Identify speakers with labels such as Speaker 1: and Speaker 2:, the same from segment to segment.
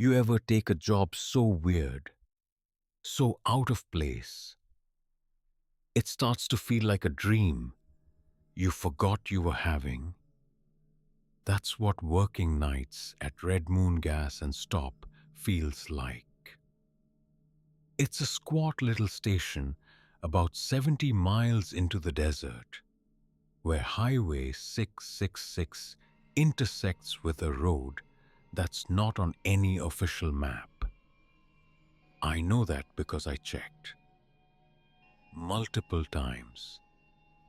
Speaker 1: You ever take a job so weird, so out of place, it starts to feel like a dream you forgot you were having? That's what working nights at Red Moon Gas and Stop feels like. It's a squat little station about 70 miles into the desert, where Highway 666 intersects with a road that's not on any official map. I know that because I checked multiple times.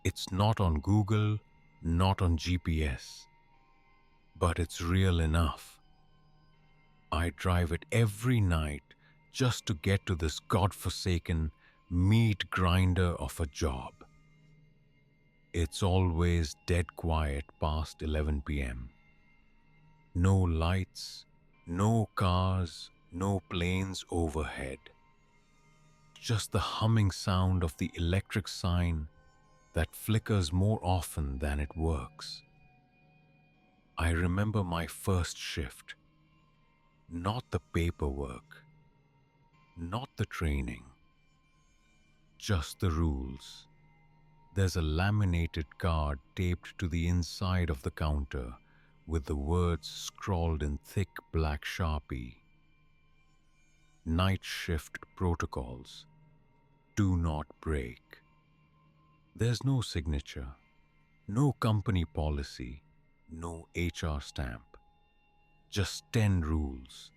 Speaker 1: It's not on Google, not on GPS, but it's real enough. I drive it every night just to get to this godforsaken meat grinder of a job. It's always dead quiet past 11 p.m. No lights, no cars, no planes overhead. Just the humming sound of the electric sign that flickers more often than it works. I remember my first shift. Not the paperwork, not the training, just the rules. There's a laminated card taped to the inside of the counter with the words scrawled in thick black Sharpie. Night shift protocols. Do not break. There's no signature, no company policy, no HR stamp. Just 10 rules.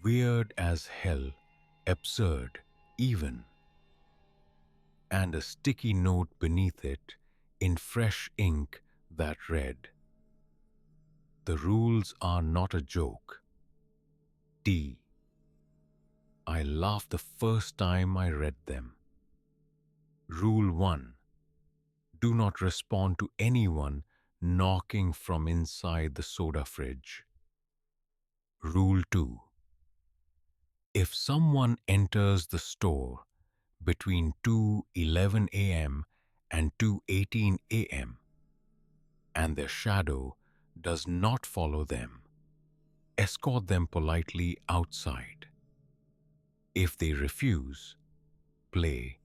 Speaker 1: Weird as hell, absurd, even. And a sticky note beneath it in fresh ink that read, "The rules are not a joke. D." I laughed the first time I read them. Rule 1. Do not respond to anyone knocking from inside the soda fridge. Rule 2. If someone enters the store between 2:11 a.m. and 2:18 a.m. and their shadow does not follow them, escort them politely outside. If they refuse, play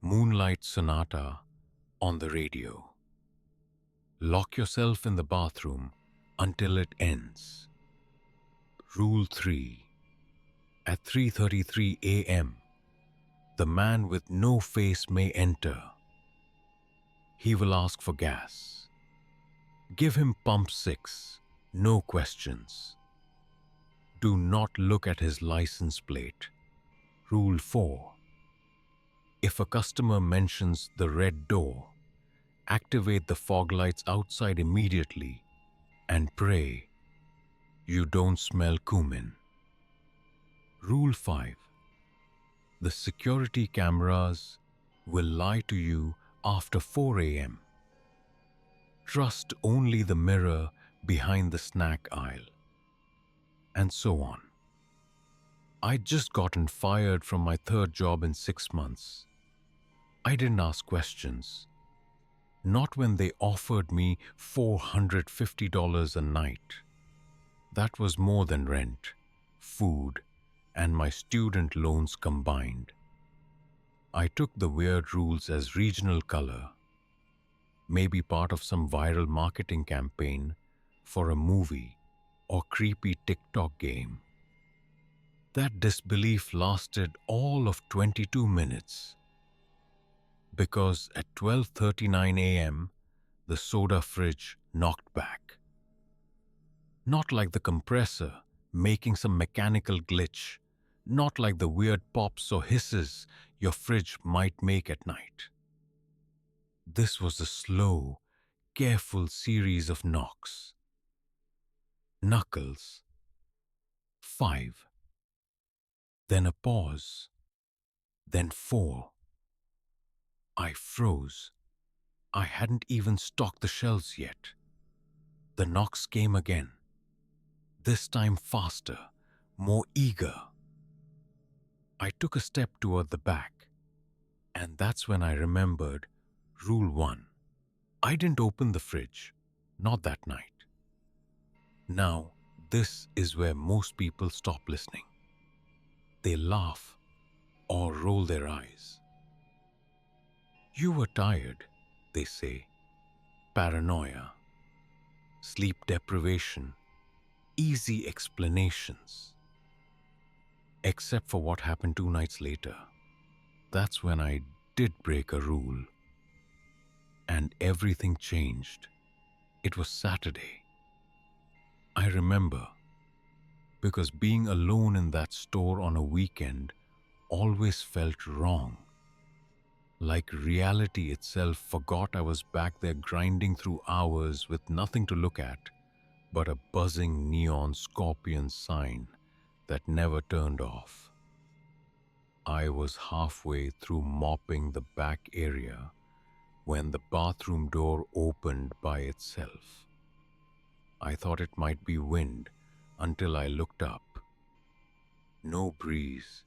Speaker 1: Moonlight Sonata on the radio. Lock yourself in the bathroom until it ends. Rule 3. At 3:33 a.m., the man with no face may enter. He will ask for gas. Give him pump 6, no questions. Do not look at his license plate. Rule 4. If a customer mentions the red door, activate the fog lights outside immediately and pray you don't smell cumin. Rule 5. The security cameras will lie to you after 4 a.m. Trust only the mirror behind the snack aisle. And so on. I'd just gotten fired from my third job in 6 months. I didn't ask questions. Not when they offered me $450 a night. That was more than rent, food, and my student loans combined. I took the weird rules as regional color, maybe part of some viral marketing campaign for a movie or creepy TikTok game. That disbelief lasted all of 22 minutes. Because at 12:39 a.m., the soda fridge knocked back. Not like the compressor making some mechanical glitch, not like the weird pops or hisses your fridge might make at night. This was a slow, careful series of knocks. Knuckles. 5. Then a pause. Then 4. I froze. I hadn't even stocked the shelves yet. The knocks came again. This time faster, more eager. I took a step toward the back, and that's when I remembered Rule 1. I didn't open the fridge, not that night. Now, this is where most people stop listening. They laugh or roll their eyes. You were tired, they say. Paranoia, sleep deprivation, easy explanations. Except for what happened 2 nights later. That's when I did break a rule. And everything changed. It was Saturday. I remember, because being alone in that store on a weekend always felt wrong. Like reality itself forgot I was back there grinding through hours with nothing to look at but a buzzing neon scorpion sign that never turned off. I was halfway through mopping the back area when the bathroom door opened by itself. I thought it might be wind until I looked up. No breeze,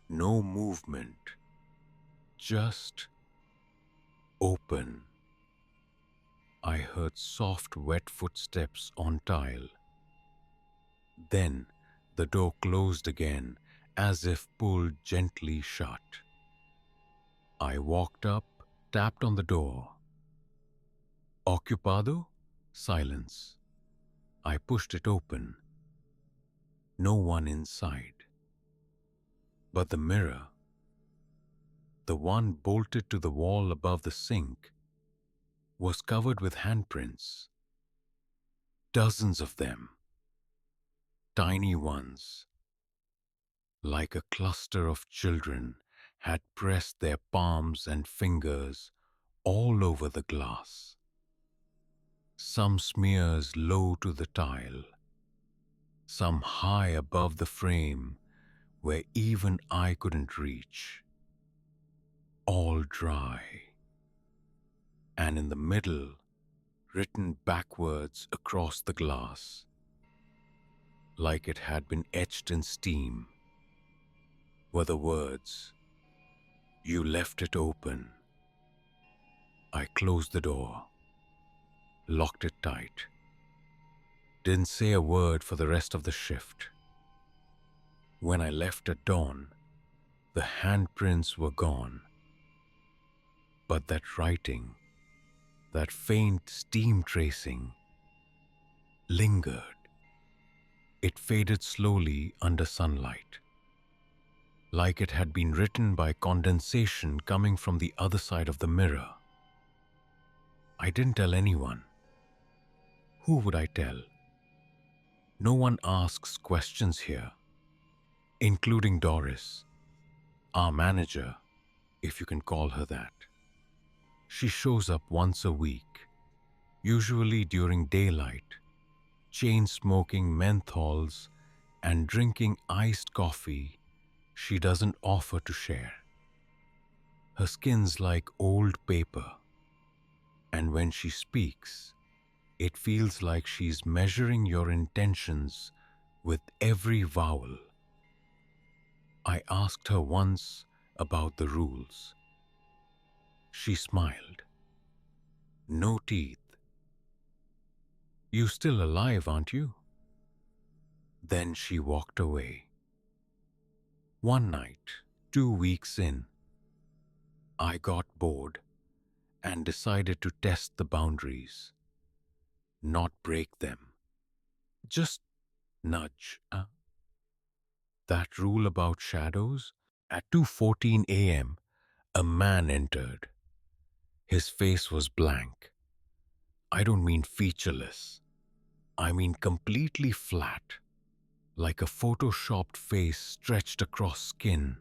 Speaker 1: no movement, just open. I heard soft, wet footsteps on tile. Then the door closed again, as if pulled gently shut. I walked up, tapped on the door. Occupado? Silence. I pushed it open. No one inside. But the mirror, the one bolted to the wall above the sink, was covered with handprints. Dozens of them. Tiny ones. Like a cluster of children had pressed their palms and fingers all over the glass. Some smears low to the tile, some high above the frame where even I couldn't reach. All dry. And in the middle, written backwards across the glass, like it had been etched in steam, were the words, "You left it open." I closed the door, locked it tight, didn't say a word for the rest of the shift. When I left at dawn, the handprints were gone. But that writing, that faint steam tracing, lingered. It faded slowly under sunlight, like it had been written by condensation coming from the other side of the mirror. I didn't tell anyone. Who would I tell? No one asks questions here, including Doris, our manager, if you can call her that. She shows up once a week, usually during daylight, chain-smoking menthols and drinking iced coffee she doesn't offer to share. Her skin's like old paper, and when she speaks, it feels like she's measuring your intentions with every vowel. I asked her once about the rules. She smiled. No teeth. "You still alive, aren't you?" Then she walked away. One night, 2 weeks in, I got bored and decided to test the boundaries. Not break them. Just nudge. That rule about shadows? At 2:14 a.m., a man entered. His face was blank. I don't mean featureless. I mean completely flat, like a photoshopped face stretched across skin.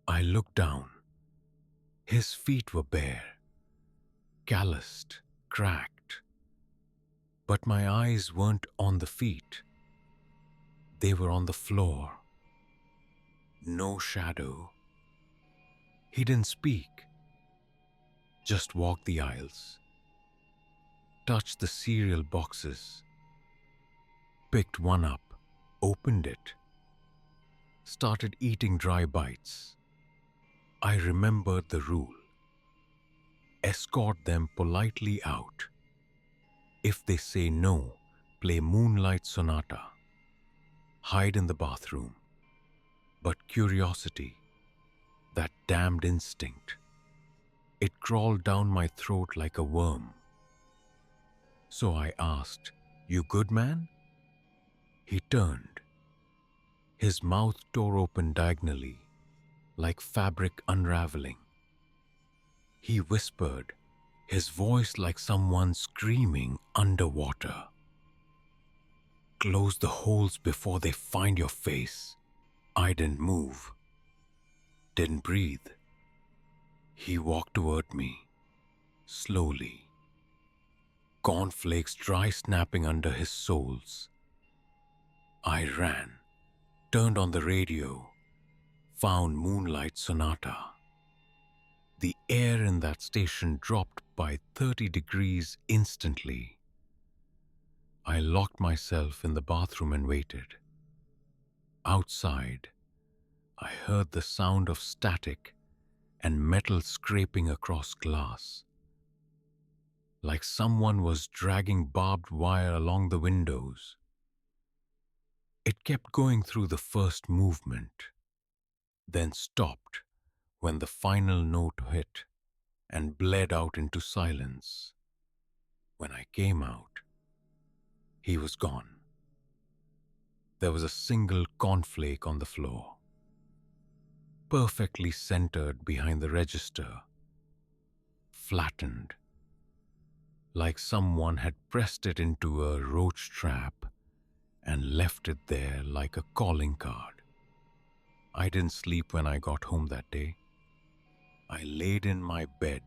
Speaker 1: I looked down. His feet were bare, calloused, cracked. But my eyes weren't on the feet. They were on the floor. No shadow. He didn't speak. Just walked the aisles. Touched the cereal boxes. Picked one up. Opened it. Started eating dry bites. I remembered the rule. Escort them politely out. If they say no, play Moonlight Sonata, hide in the bathroom. But curiosity, that damned instinct, it crawled down my throat like a worm. So I asked, "You good, man?" He turned. His mouth tore open diagonally, like fabric unraveling. He whispered, his voice like someone screaming underwater. "Close the holes before they find your face." I didn't move, didn't breathe. He walked toward me, slowly, cornflakes dry snapping under his soles. I ran, turned on the radio, found Moonlight Sonata. The air in that station dropped by 30 degrees instantly. I locked myself in the bathroom and waited. Outside, I heard the sound of static and metal scraping across glass, like someone was dragging barbed wire along the windows. It kept going through the first movement, then stopped when the final note hit and bled out into silence. When I came out, he was gone. There was a single cornflake on the floor, perfectly centered behind the register, flattened, like someone had pressed it into a roach trap and left it there like a calling card. I didn't sleep when I got home that day. I laid in my bed,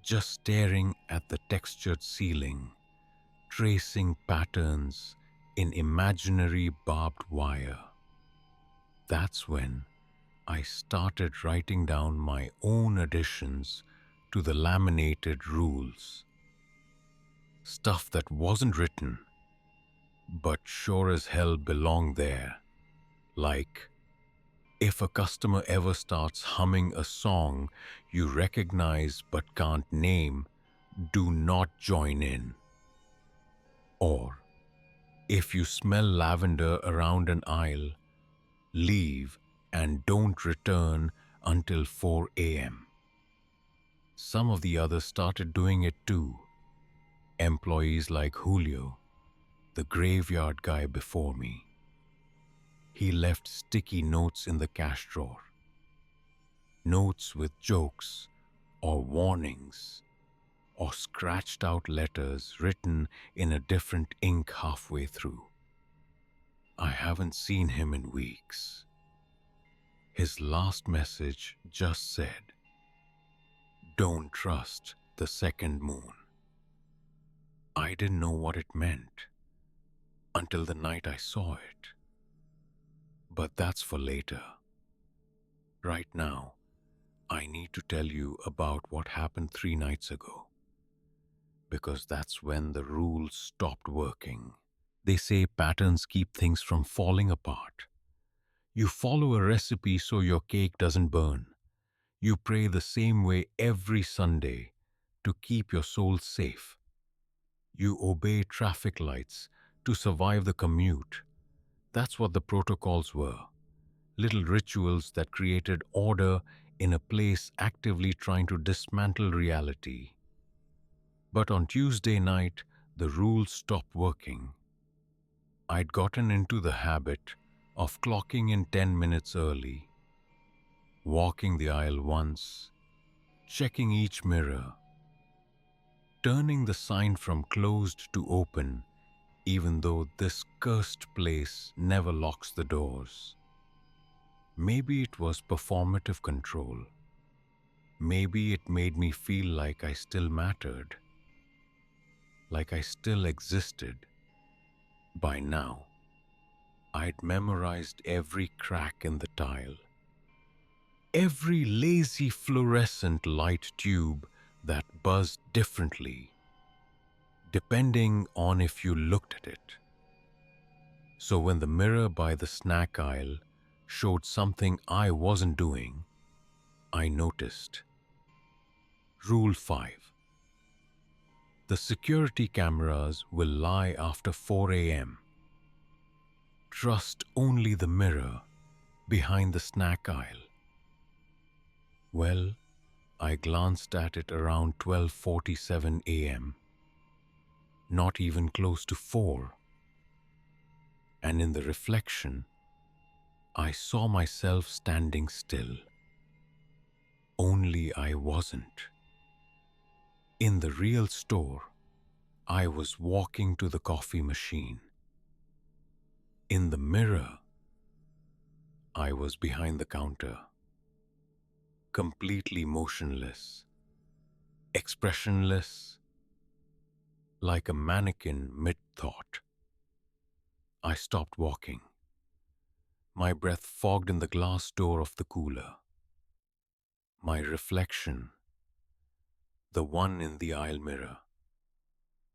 Speaker 1: just staring at the textured ceiling, tracing patterns in imaginary barbed wire. That's when I started writing down my own additions to the laminated rules. Stuff that wasn't written, but sure as hell belonged there. Like, if a customer ever starts humming a song you recognize but can't name, do not join in. Or, if you smell lavender around an aisle, leave and don't return until 4 a.m. Some of the others started doing it too. Employees like Julio, the graveyard guy before me. He left sticky notes in the cash drawer. Notes with jokes or warnings or scratched out letters written in a different ink halfway through. I haven't seen him in weeks. His last message just said, "Don't trust the second moon." I didn't know what it meant until the night I saw it. But that's for later. Right now, I need to tell you about what happened 3 nights ago, because that's when the rules stopped working. They say patterns keep things from falling apart. You follow a recipe so your cake doesn't burn. You pray the same way every Sunday to keep your soul safe. You obey traffic lights to survive the commute. That's what the protocols were. Little rituals that created order in a place actively trying to dismantle reality. But on Tuesday night, the rules stopped working. I'd gotten into the habit of clocking in 10 minutes early, walking the aisle once, checking each mirror, turning the sign from closed to open, even though this cursed place never locks the doors. Maybe it was performative control. Maybe it made me feel like I still mattered, like I still existed. By now, I'd memorized every crack in the tile, every lazy fluorescent light tube that buzzed differently, depending on if you looked at it. So when the mirror by the snack aisle showed something I wasn't doing, I noticed. Rule 5. The security cameras will lie after 4 a.m. Trust only the mirror behind the snack aisle. Well, I glanced at it around 12:47 a.m., not even close to 4, and in the reflection, I saw myself standing still. Only I wasn't. In the real store, I was walking to the coffee machine. In the mirror, I was behind the counter, completely motionless, expressionless, like a mannequin mid-thought. I stopped walking. My breath fogged in the glass door of the cooler. My reflection, the one in the aisle mirror,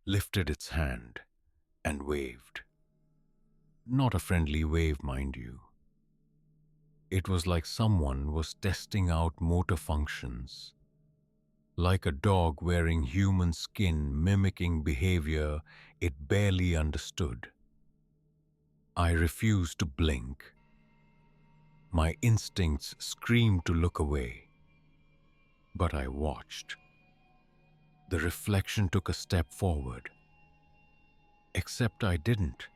Speaker 1: lifted its hand and waved. Not a friendly wave, mind you. It was like someone was testing out motor functions, like a dog wearing human skin mimicking behavior it barely understood. I refused to blink. My instincts screamed to look away. But I watched. The reflection took a step forward. Except I didn't.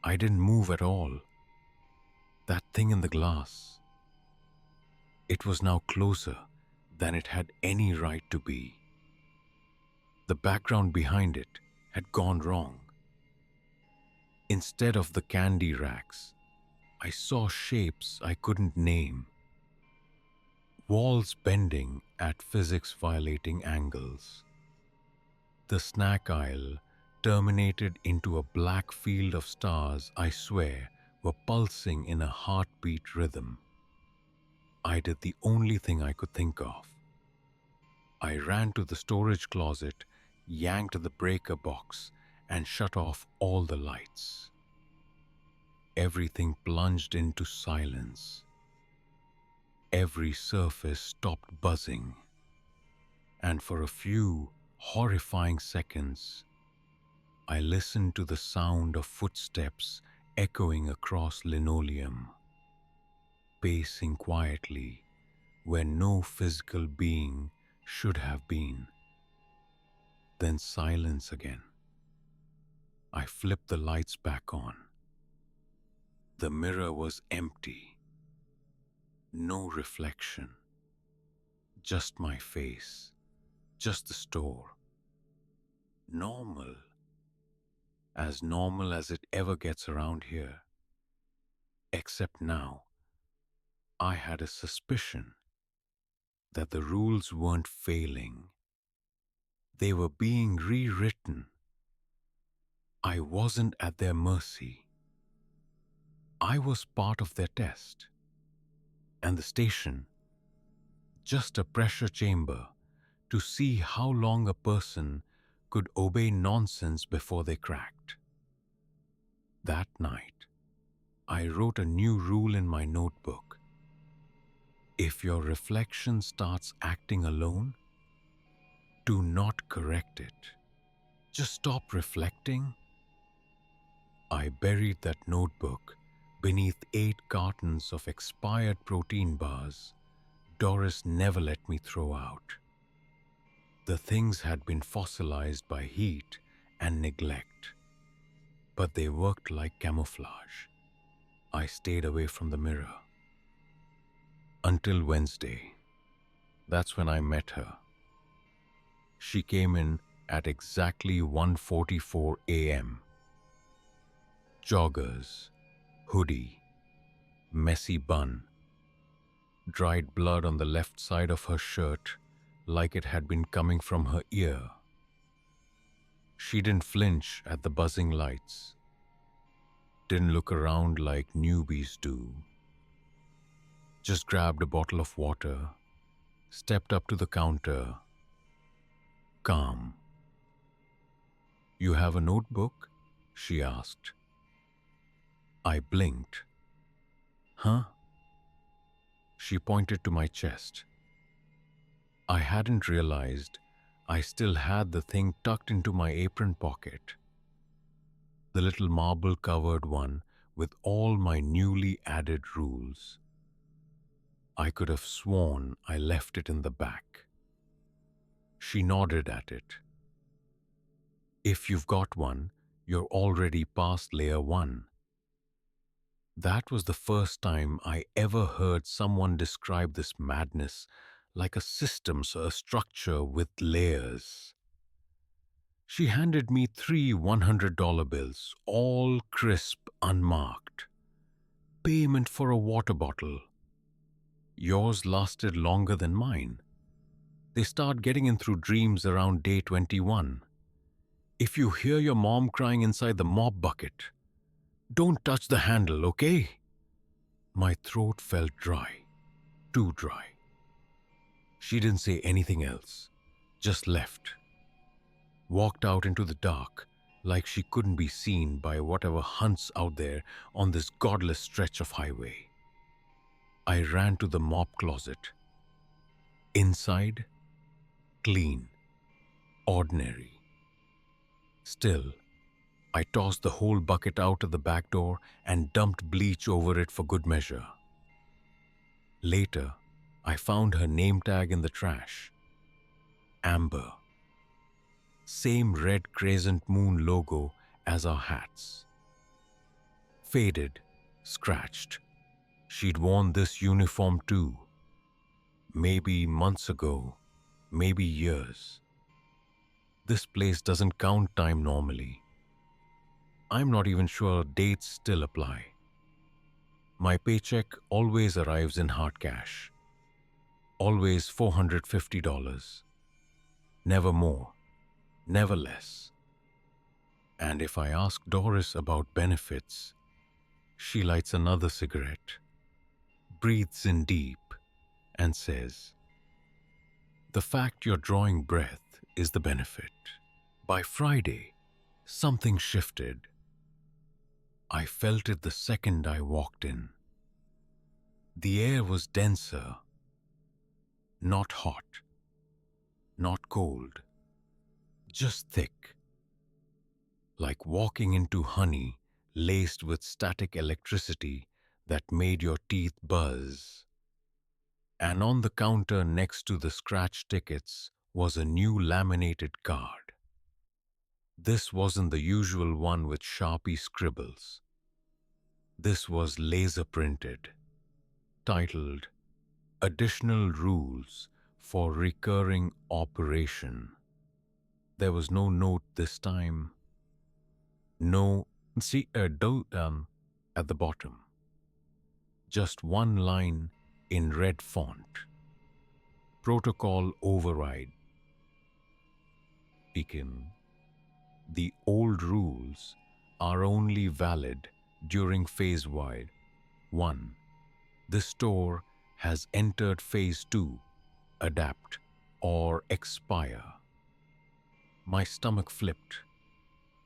Speaker 1: I didn't move at all. That thing in the glass. It was now closer than it had any right to be. The background behind it had gone wrong. Instead of the candy racks, I saw shapes I couldn't name. Walls bending at physics-violating angles. The snack aisle terminated into a black field of stars I swear were pulsing in a heartbeat rhythm. I did the only thing I could think of. I ran to the storage closet, yanked the breaker box, and shut off all the lights. Everything plunged into silence. Every surface stopped buzzing. And for a few horrifying seconds, I listened to the sound of footsteps echoing across linoleum, pacing quietly where no physical being should have been. Then silence again. I flipped the lights back on. The mirror was empty. No reflection. Just my face. Just the store. Normal. As normal as it ever gets around here. Except now, I had a suspicion that the rules weren't failing. They were being rewritten. I wasn't at their mercy. I was part of their test. And the station, just a pressure chamber to see how long a person could obey nonsense before they cracked. That night, I wrote a new rule in my notebook. If your reflection starts acting alone, do not correct it. Just stop reflecting. I buried that notebook beneath 8 cartons of expired protein bars Doris never let me throw out. The things had been fossilized by heat and neglect, but they worked like camouflage. I stayed away from the mirror. Until Wednesday. That's when I met her. She came in at exactly 1:44 a.m. Joggers, hoodie, messy bun, dried blood on the left side of her shirt like it had been coming from her ear. She didn't flinch at the buzzing lights. Didn't look around like newbies do. Just grabbed a bottle of water, stepped up to the counter, calm. "You have a notebook?" she asked. I blinked. "Huh?" She pointed to my chest. I hadn't realized I still had the thing tucked into my apron pocket, the little marble covered one with all my newly added rules. I could have sworn I left it in the back. She nodded at it. If you've got one, you're already past layer one. That was the first time I ever heard someone describe this madness like a system, so a structure with layers. She handed me three $100 bills, all crisp, unmarked. Payment for a water bottle. Yours lasted longer than mine. They start getting in through dreams around day 21. If you hear your mom crying inside the mop bucket, don't touch the handle, okay? My throat felt dry, too dry. She didn't say anything else, just left. Walked out into the dark like she couldn't be seen by whatever hunts out there on this godless stretch of highway. I ran to the mop closet. Inside, clean, ordinary. Still, I tossed the whole bucket out of the back door and dumped bleach over it for good measure. Later, I found her name tag in the trash. Amber. Same red crescent moon logo as our hats. Faded, scratched. She'd worn this uniform too. Maybe months ago, maybe years. This place doesn't count time normally. I'm not even sure dates still apply. My paycheck always arrives in hard cash. Always $450. Never more, never less. And if I ask Doris about benefits, she lights another cigarette, breathes in deep, and says, "The fact you're drawing breath is the benefit." By Friday, something shifted. I felt it the second I walked in. The air was denser, not hot, not cold, just thick, like walking into honey laced with static electricity that made your teeth buzz. And on the counter next to the scratch tickets was a new laminated card. This wasn't the usual one with Sharpie scribbles. This was laser printed, titled Additional Rules for Recurring Operation. There was no note this time. No, at the bottom. Just one line in red font. Protocol override. Begin. The old rules are only valid during phase wide 1. The store has entered phase 2, adapt or expire. My stomach flipped.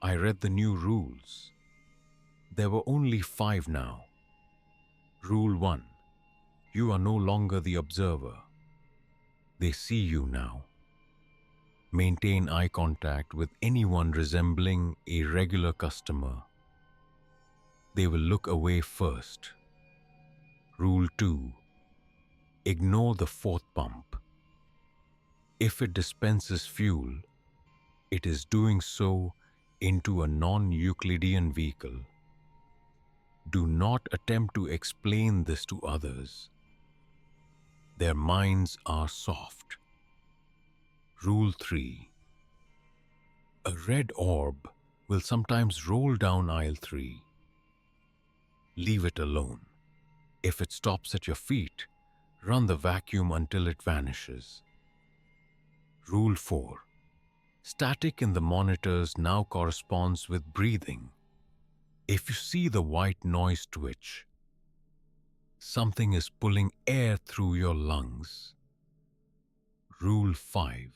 Speaker 1: I read the new rules. There were only 5 now. Rule 1. You are no longer the observer. They see you now. Maintain eye contact with anyone resembling a regular customer. They will look away first. Rule 2. Ignore the fourth pump. If it dispenses fuel, it is doing so into a non-Euclidean vehicle. Do not attempt to explain this to others. Their minds are soft. Rule 3. A red orb will sometimes roll down aisle 3. Leave it alone. If it stops at your feet, run the vacuum until it vanishes. Rule 4. Static in the monitors now corresponds with breathing. If you see the white noise twitch, something is pulling air through your lungs. Rule 5.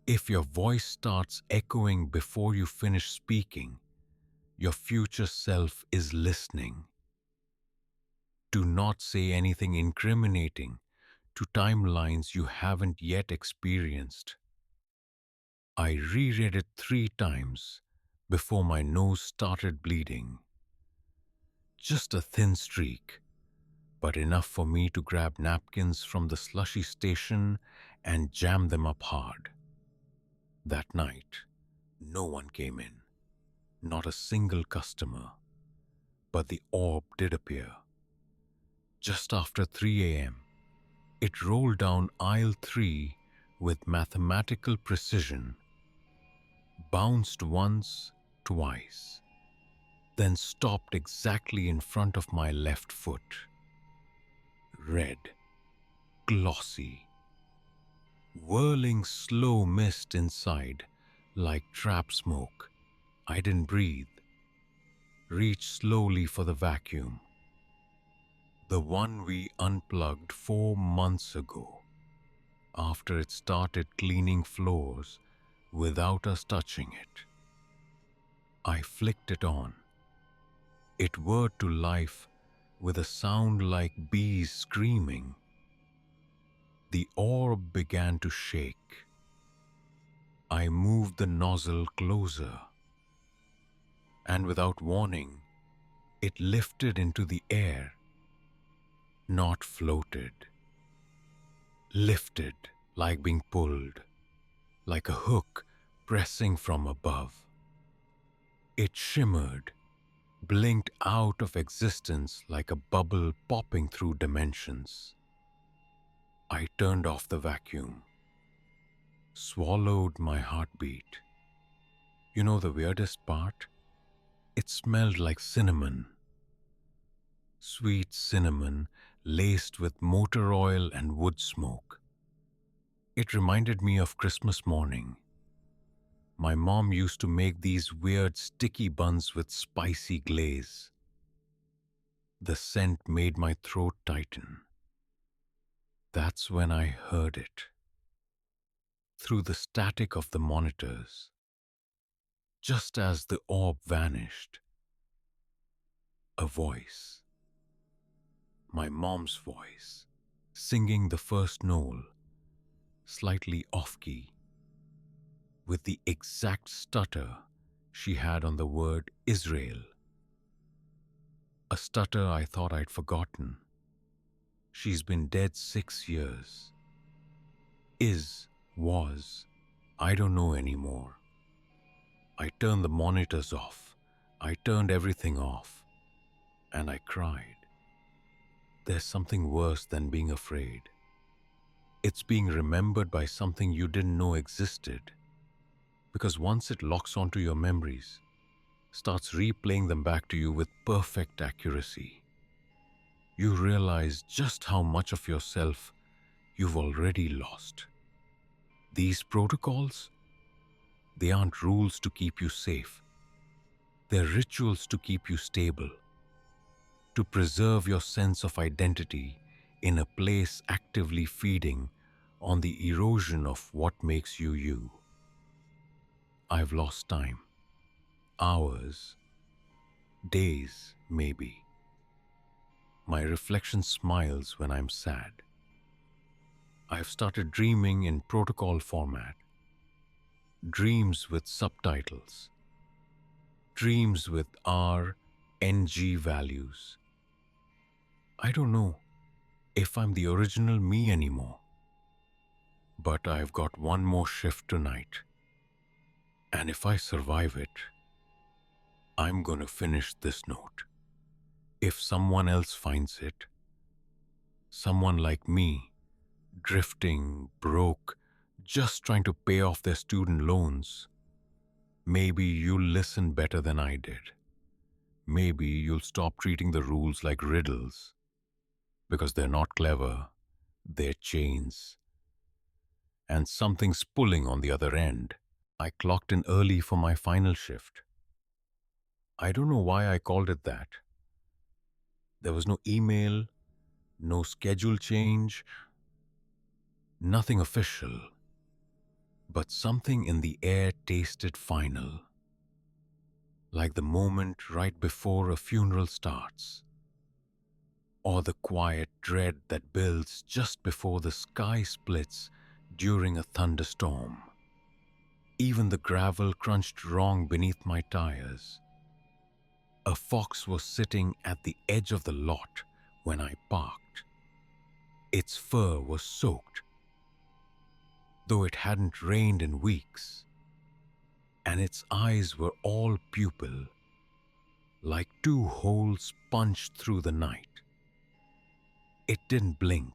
Speaker 1: If your voice starts echoing before you finish speaking, your future self is listening. Do not say anything incriminating to timelines you haven't yet experienced. I reread it 3 times before my nose started bleeding. Just a thin streak, but enough for me to grab napkins from the slushy station and jam them up hard. That night, no one came in, not a single customer, but the orb did appear. Just after 3 a.m., it rolled down aisle 3 with mathematical precision, bounced once, twice, then stopped exactly in front of my left foot. Red, glossy, whirling slow mist inside like trap smoke. I didn't breathe. Reached slowly for the vacuum. The one we unplugged 4 months ago, after it started cleaning floors without us touching it. I flicked it on. It whirred to life with a sound like bees screaming. The orb began to shake. I moved the nozzle closer, and without warning, it lifted into the air, not floated. Lifted like being pulled, like a hook pressing from above. It shimmered, blinked out of existence like a bubble popping through dimensions. I turned off the vacuum, swallowed my heartbeat. You know the weirdest part? It smelled like cinnamon. Sweet cinnamon laced with motor oil and wood smoke. It reminded me of Christmas morning. My mom used to make these weird sticky buns with spicy glaze. The scent made my throat tighten. That's when I heard it. Through the static of the monitors. Just as the orb vanished, a voice. My mom's voice, singing the first knoll, slightly off-key, with the exact stutter she had on the word Israel. A stutter I thought I'd forgotten. She's been dead 6 years. Was, I don't know anymore. I turned the monitors off. I turned everything off. And I cried. There's something worse than being afraid. It's being remembered by something you didn't know existed. Because once it locks onto your memories, starts replaying them back to you with perfect accuracy, you realize just how much of yourself you've already lost. These protocols, they aren't rules to keep you safe. They're rituals to keep you stable, to preserve your sense of identity in a place actively feeding on the erosion of what makes you you. I've lost time. Hours. Days, maybe. My reflection smiles when I'm sad. I've started dreaming in protocol format. Dreams with subtitles. Dreams with RNG values. I don't know if I'm the original me anymore. But I've got one more shift tonight. And if I survive it, I'm gonna finish this note. If someone else finds it, someone like me, drifting, broke, just trying to pay off their student loans, maybe you'll listen better than I did. Maybe you'll stop treating the rules like riddles, because they're not clever, they're chains. And something's pulling on the other end. I clocked in early for my final shift. I don't know why I called it that. There was no email, no schedule change, nothing official. But something in the air tasted final. Like the moment right before a funeral starts. Or the quiet dread that builds just before the sky splits during a thunderstorm. Even the gravel crunched wrong beneath my tires. A fox was sitting at the edge of the lot when I parked. Its fur was soaked, though it hadn't rained in weeks, and its eyes were all pupil, like two holes punched through the night. It didn't blink,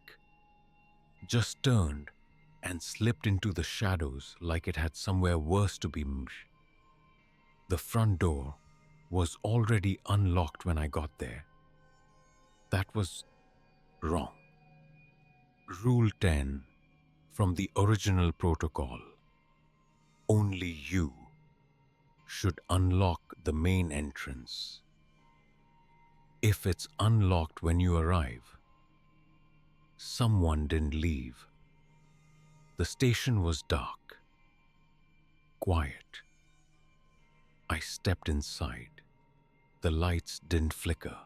Speaker 1: just turned and slipped into the shadows like it had somewhere worse to be. The front door was already unlocked when I got there. That was wrong. Rule 10 from the original protocol. Only you should unlock the main entrance. If it's unlocked when you arrive, someone didn't leave. The station was dark, quiet. I stepped inside. The lights didn't flicker.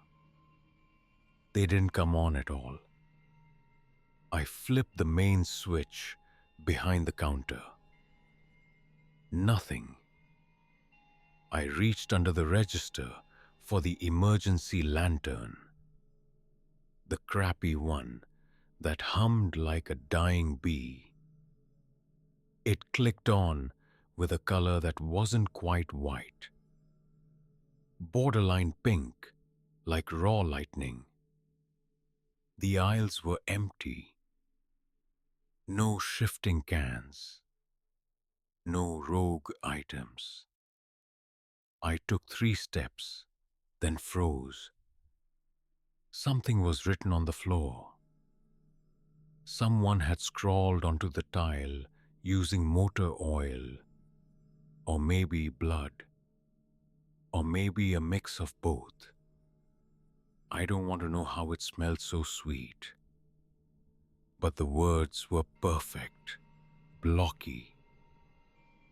Speaker 1: They didn't come on at all. I flipped the main switch behind the counter. Nothing. I reached under the register for the emergency lantern. The crappy one that hummed like a dying bee. It clicked on with a color that wasn't quite white. Borderline pink, like raw lightning. The aisles were empty. No shifting cans. No rogue items. I took 3 steps, then froze. Something was written on the floor. Someone had scrawled onto the tile using motor oil, or maybe blood, or maybe a mix of both. I don't want to know how it smelled so sweet. But the words were perfect, blocky,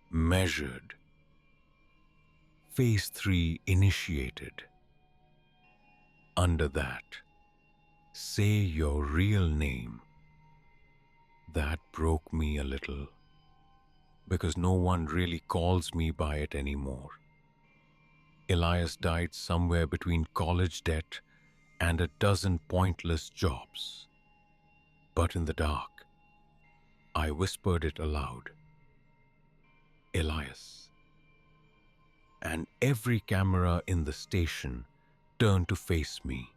Speaker 1: measured. Phase 3 initiated. Under that, say your real name. That broke me a little, because no one really calls me by it anymore. Elias died somewhere between college debt and a dozen pointless jobs. But in the dark, I whispered it aloud. Elias. And every camera in the station turned to face me.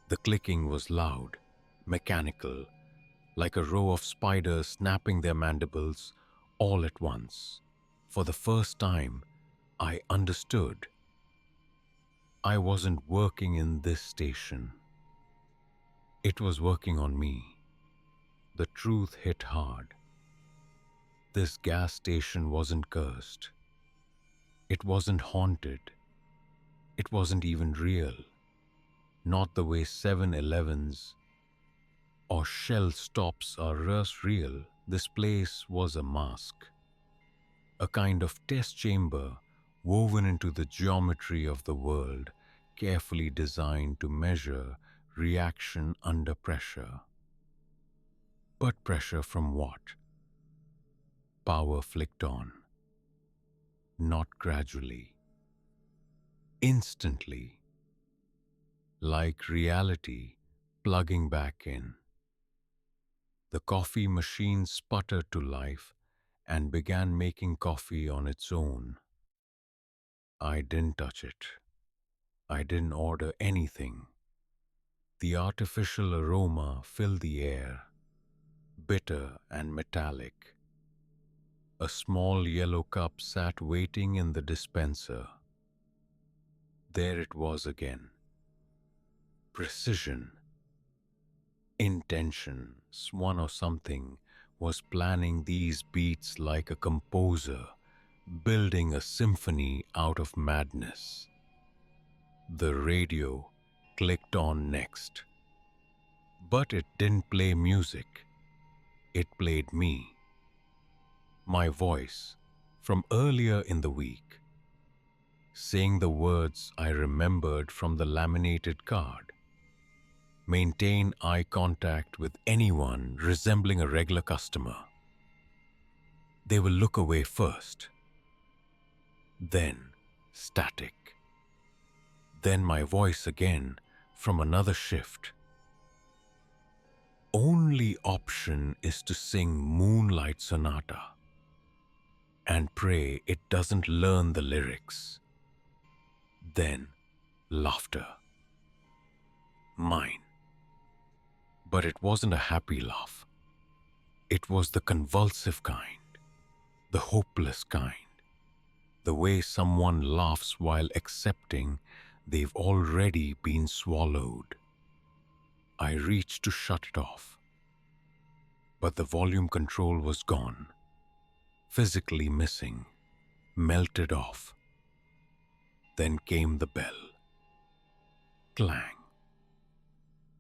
Speaker 1: The clicking was loud, mechanical, like a row of spiders snapping their mandibles all at once. For the first time, I understood. I wasn't working in this station. It was working on me. The truth hit hard. This gas station wasn't cursed. It wasn't haunted. It wasn't even real. Not the way 7-Elevens or Shell stops are real. This place was a mask. A kind of test chamber woven into the geometry of the world, carefully designed to measure reaction under pressure. But pressure from what? Power flicked on. Not gradually. Instantly. Like reality plugging back in. The coffee machine sputtered to life and began making coffee on its own. I didn't touch it. I didn't order anything. The artificial aroma filled the air, bitter and metallic. A small yellow cup sat waiting in the dispenser. There it was again. Precision. Intention. Swan or something was planning these beats like a composer, building a symphony out of madness. The radio clicked on next. But it didn't play music. It played me. My voice from earlier in the week, saying the words I remembered from the laminated card. Maintain eye contact with anyone resembling a regular customer. They will look away first, then static, then my voice again from another shift. Only option is to sing Moonlight Sonata and pray it doesn't learn the lyrics. Then laughter. Mine. But it wasn't a happy laugh. It was the convulsive kind, the hopeless kind, the way someone laughs while accepting they've already been swallowed. I reached to shut it off, but the volume control was gone, physically missing, melted off. Then came the bell. Clang.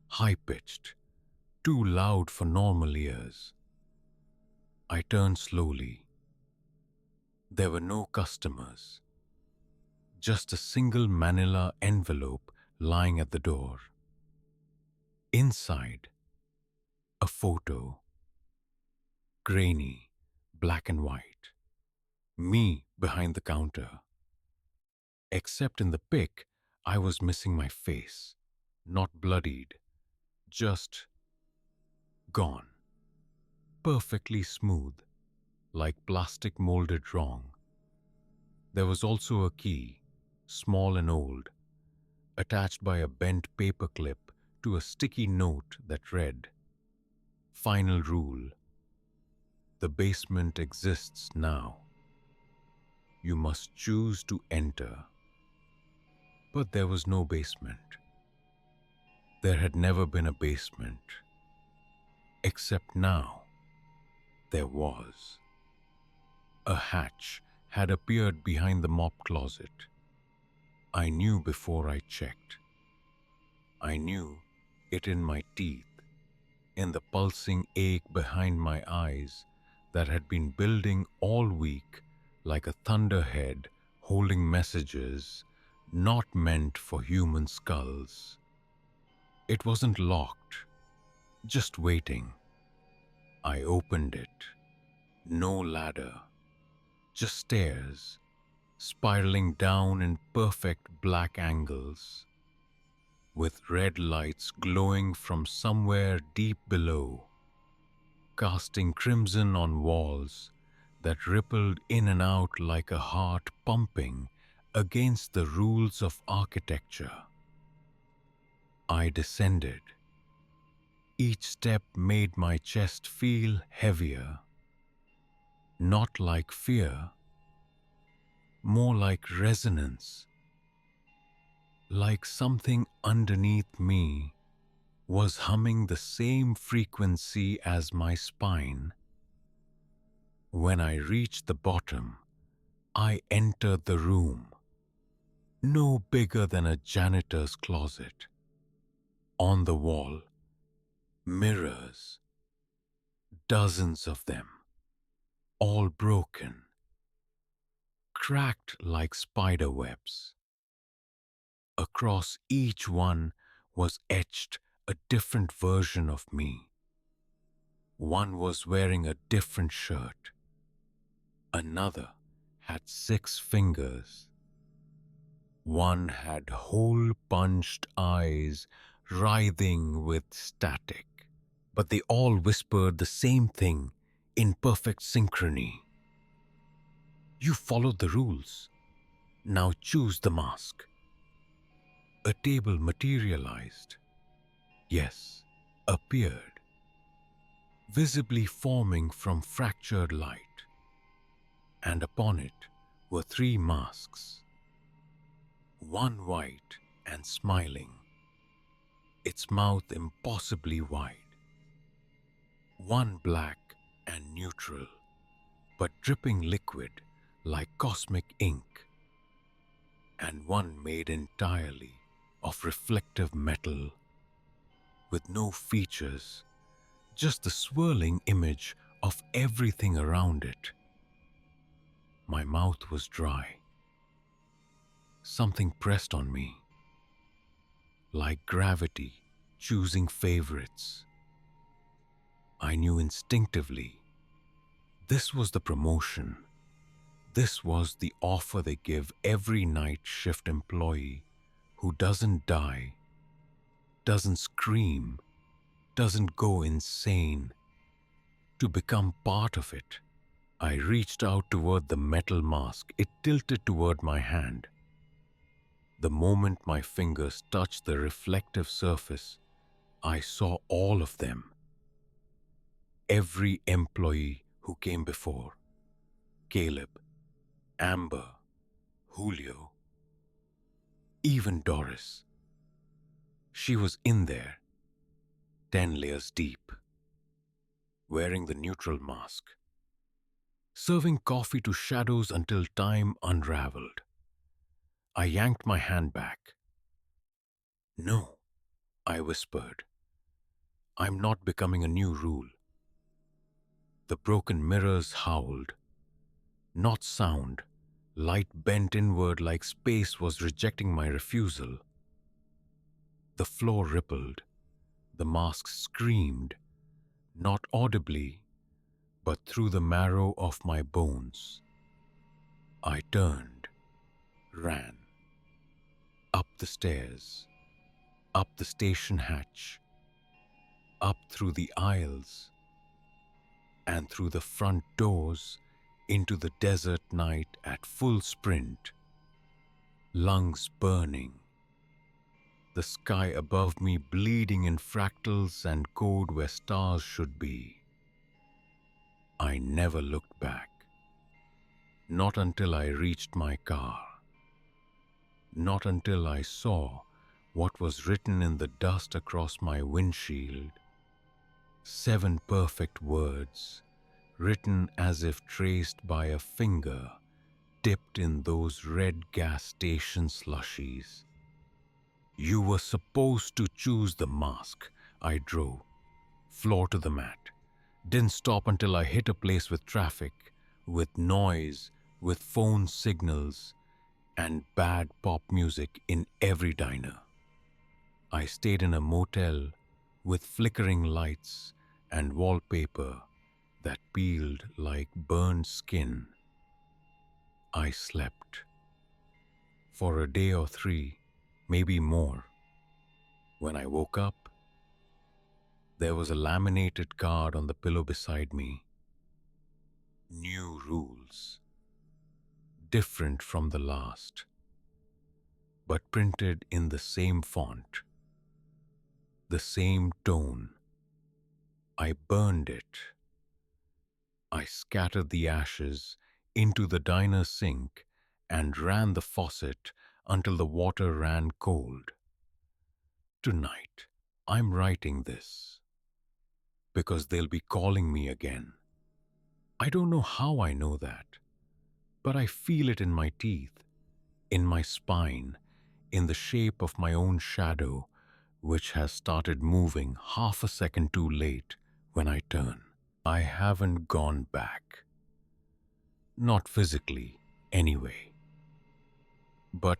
Speaker 1: High-pitched, too loud for normal ears. I turned slowly. There were no customers, just a single manila envelope lying at the door. Inside, a photo, grainy, black and white. Me behind the counter. Except in the pic, I was missing my face, not bloodied, just gone. Perfectly smooth, like plastic molded wrong. There was also a key, small and old, attached by a bent paper clip to a sticky note that read, "Final rule. The basement exists now. You must choose to enter." But there was no basement. There had never been a basement. Except now, there was. A hatch had appeared behind the mop closet. I knew before I checked. I knew it in my teeth, in the pulsing ache behind my eyes that had been building all week like a thunderhead holding messages not meant for human skulls. It wasn't locked, just waiting. I opened it. No ladder, just stairs, spiraling down in perfect black angles, with red lights glowing from somewhere deep below, casting crimson on walls that rippled in and out like a heart pumping against the rules of architecture. I descended. Each step made my chest feel heavier. Not like fear, more like resonance. Like something underneath me was humming the same frequency as my spine. When I reached the bottom, I entered the room. No bigger than a janitor's closet. On the wall, mirrors, dozens of them, all broken, cracked like spider webs. Across each one was etched a different version of me. One was wearing a different shirt. Another had 6 fingers. One had hole-punched eyes writhing with static. But they all whispered the same thing in perfect synchrony. "You followed the rules. Now choose the mask." A table materialized. Yes, appeared, visibly forming from fractured light. And upon it were 3 masks. One white and smiling, its mouth impossibly wide. One black and neutral, but dripping liquid like cosmic ink. And one made entirely of reflective metal, with no features, just the swirling image of everything around it. My mouth was dry. Something pressed on me, like gravity choosing favorites. I knew instinctively This was the promotion. This was the offer they give every night shift employee who doesn't die, doesn't scream, doesn't go insane, to become part of it. I reached out toward the metal mask. It tilted toward my hand. The moment my fingers touched the reflective surface, I saw all of them. Every employee who came before. Caleb, Amber, Julio, even Doris. She was in there, 10 layers deep, wearing the neutral mask, serving coffee to shadows until time unraveled. I yanked my hand back. No, I whispered. I'm not becoming a new rule. The broken mirrors howled. Not sound. Light bent inward like space was rejecting my refusal. The floor rippled. The mask screamed, not audibly, but through the marrow of my bones. I turned, ran. Up the stairs, up the station hatch, up through the aisles, and through the front doors into the desert night at full sprint, lungs burning, the sky above me bleeding in fractals and code where stars should be. I never looked back, not until I reached my car, not until I saw what was written in the dust across my windshield. 7 perfect words, written as if traced by a finger dipped in those red gas station slushies. You were supposed to choose the mask. I drove, floor to the mat. Didn't stop until I hit a place with traffic, with noise, with phone signals, and bad pop music in every diner. I stayed in a motel with flickering lights and wallpaper that peeled like burned skin. I slept. For a day or 3, maybe more. When I woke up, there was a laminated card on the pillow beside me. New rules. Different from the last, but printed in the same font, the same tone. I burned it. I scattered the ashes into the diner sink and ran the faucet until the water ran cold. Tonight, I'm writing this because they'll be calling me again. I don't know how I know that, but I feel it in my teeth, in my spine, in the shape of my own shadow, which has started moving half a second too late when I turn. I haven't gone back. Not physically, anyway. But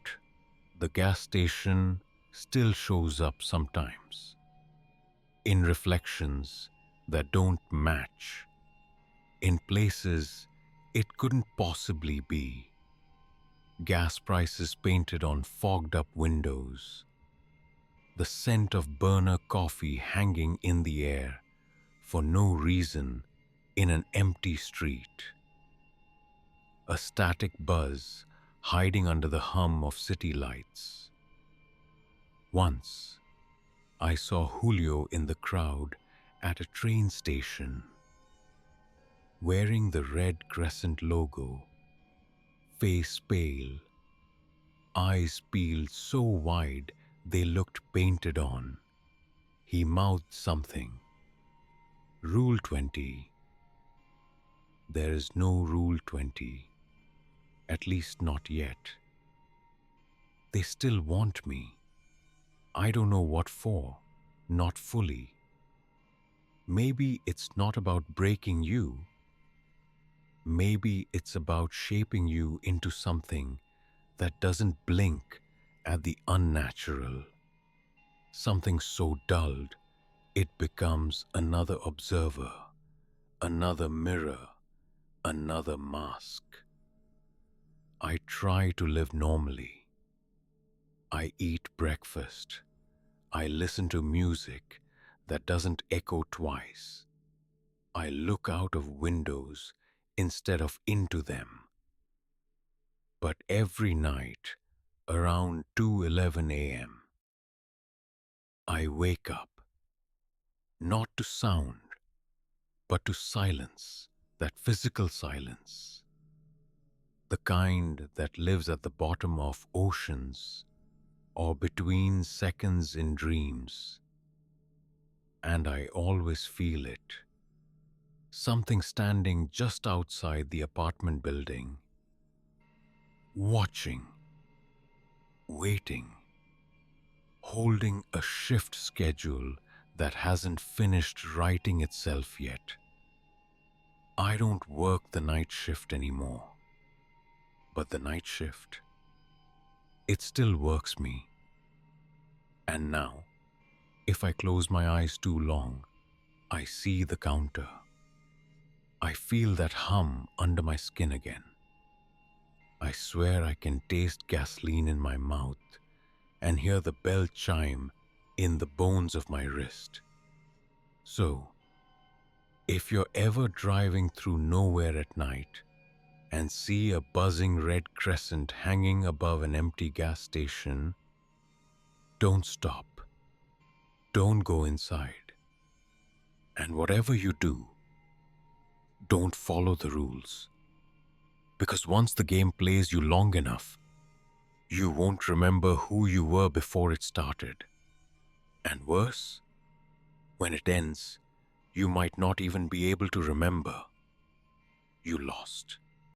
Speaker 1: the gas station still shows up sometimes, in reflections that don't match, in places it couldn't possibly be. Gas prices painted on fogged up windows, the scent of burner coffee hanging in the air for no reason in an empty street. A static buzz hiding under the hum of city lights. Once, I saw Julio in the crowd at a train station, wearing the red crescent logo, face pale, eyes peeled so wide they looked painted on. He mouthed something. Rule 20. There is no Rule 20. At least not yet. They still want me. I don't know what for, not fully. Maybe it's not about breaking you. Maybe it's about shaping you into something that doesn't blink at the unnatural. Something so dulled, it becomes another observer, another mirror, another mask. I try to live normally. I eat breakfast. I listen to music that doesn't echo twice. I look out of windows instead of into them. But every night, around 2:11 a.m., I wake up, not to sound, but to silence, that physical silence, the kind that lives at the bottom of oceans or between seconds in dreams. And I always feel it. Something standing just outside the apartment building, watching, waiting, holding a shift schedule that hasn't finished writing itself yet. I don't work the night shift anymore, but the night shift, it still works me. And now, if I close my eyes too long, I see the counter. I feel that hum under my skin again. I swear I can taste gasoline in my mouth and hear the bell chime in the bones of my wrist. So, if you're ever driving through nowhere at night and see a buzzing red crescent hanging above an empty gas station, don't stop. Don't go inside. And whatever you do, don't follow the rules. Because once the game plays you long enough, you won't remember who you were before it started. And worse, when it ends, you might not even be able to remember. You lost.